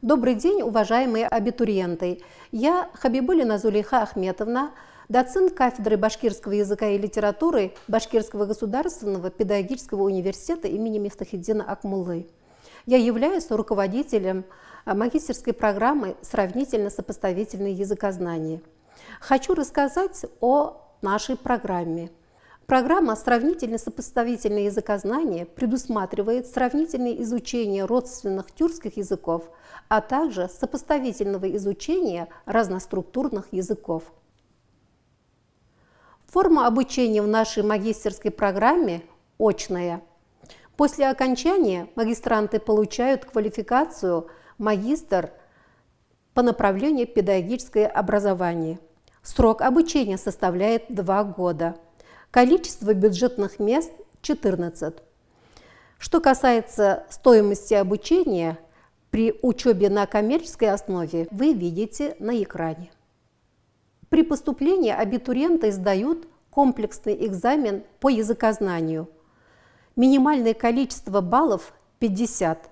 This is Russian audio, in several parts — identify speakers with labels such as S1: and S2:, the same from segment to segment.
S1: Добрый день, уважаемые абитуриенты! Я Хабибуллина Зулейха Ахметовна, доцент кафедры башкирского языка и литературы Башкирского государственного педагогического университета имени Мифтахиддина Акмуллы. Я являюсь руководителем магистерской программы «Сравнительно-сопоставительное языкознание». Хочу рассказать о нашей программе. Программа «Сравнительно-сопоставительное языкознание» предусматривает сравнительное изучение родственных тюркских языков, а также сопоставительного изучения разноструктурных языков. Форма обучения в нашей магистерской программе очная. После окончания магистранты получают квалификацию магистр по направлению педагогическое образование. Срок обучения составляет 2 года. Количество бюджетных мест – 14. Что касается стоимости обучения, при учебе на коммерческой основе вы видите на экране. При поступлении абитуриенты сдают комплексный экзамен по языкознанию. Минимальное количество баллов – 50.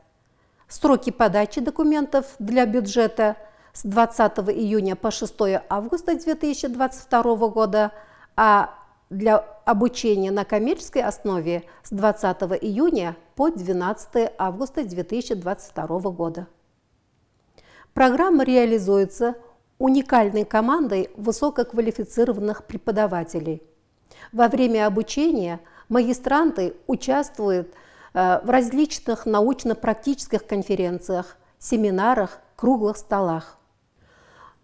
S1: Сроки подачи документов для бюджета с 20 июня по 6 августа 2022 года, а для обучения на коммерческой основе с 20 июня по 12 августа 2022 года. Программа реализуется уникальной командой высококвалифицированных преподавателей. Во время обучения магистранты участвуют в различных научно-практических конференциях, семинарах, круглых столах.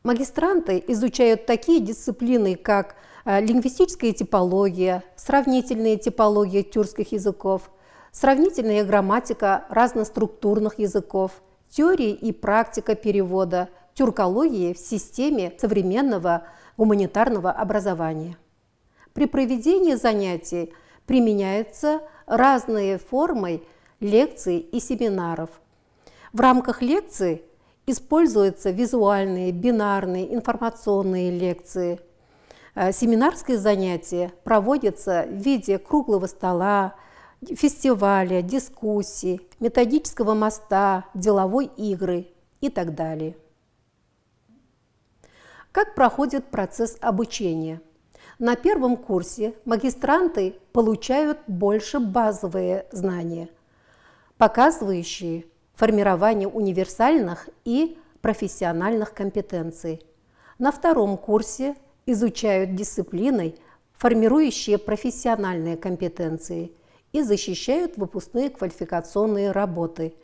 S1: Магистранты изучают такие дисциплины, как лингвистическая типология, сравнительная типология тюркских языков, сравнительная грамматика разноструктурных языков, теория и практика перевода, тюркология в системе современного гуманитарного образования. При проведении занятий применяются разные формы лекций и семинаров. В рамках лекций используются визуальные, бинарные, информационные лекции. Семинарские занятия проводятся в виде круглого стола, фестиваля, дискуссий, методического моста, деловой игры и так далее. Как проходит процесс обучения? На первом курсе магистранты получают больше базовые знания, показывающие формирование универсальных и профессиональных компетенций. На втором курсе изучают дисциплины, формирующие профессиональные компетенции, и защищают выпускные квалификационные работы,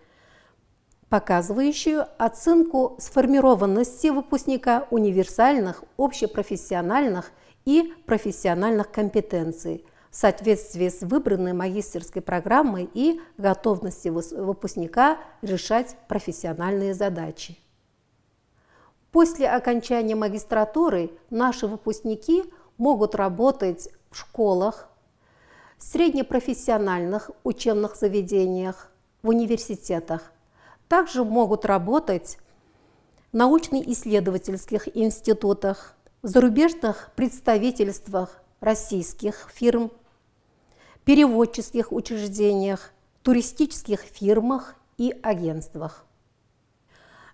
S1: показывающие оценку сформированности выпускника универсальных, общепрофессиональных и профессиональных компетенций в соответствии с выбранной магистерской программой и готовностью выпускника решать профессиональные задачи. После окончания магистратуры наши выпускники могут работать в школах, среднепрофессиональных учебных заведениях, в университетах. Также могут работать в научно-исследовательских институтах, в зарубежных представительствах российских фирм, переводческих учреждениях, туристических фирмах и агентствах.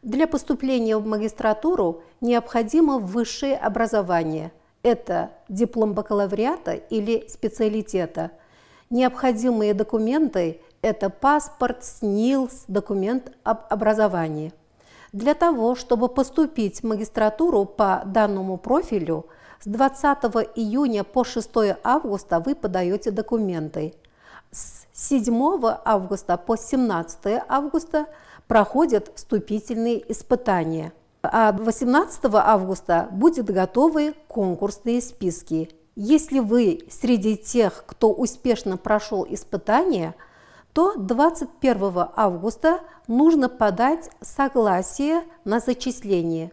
S1: Для поступления в магистратуру необходимо высшее образование. Это диплом бакалавриата или специалитета. Необходимые документы – это паспорт, СНИЛС, документ об образовании. Для того, чтобы поступить в магистратуру по данному профилю, с 20 июня по 6 августа вы подаете документы. С 7 августа по 17 августа проходят вступительные испытания. А 18 августа будут готовы конкурсные списки. Если вы среди тех, кто успешно прошел испытания, то 21 августа нужно подать согласие на зачисление.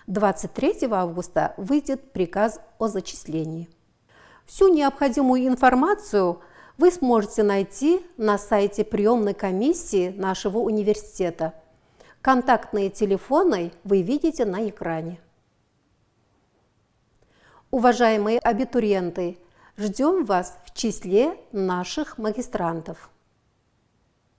S1: 23 августа выйдет приказ о зачислении. Всю необходимую информацию вы сможете найти на сайте приемной комиссии нашего университета. Контактные телефоны вы видите на экране. Уважаемые абитуриенты, ждем вас в числе наших магистрантов.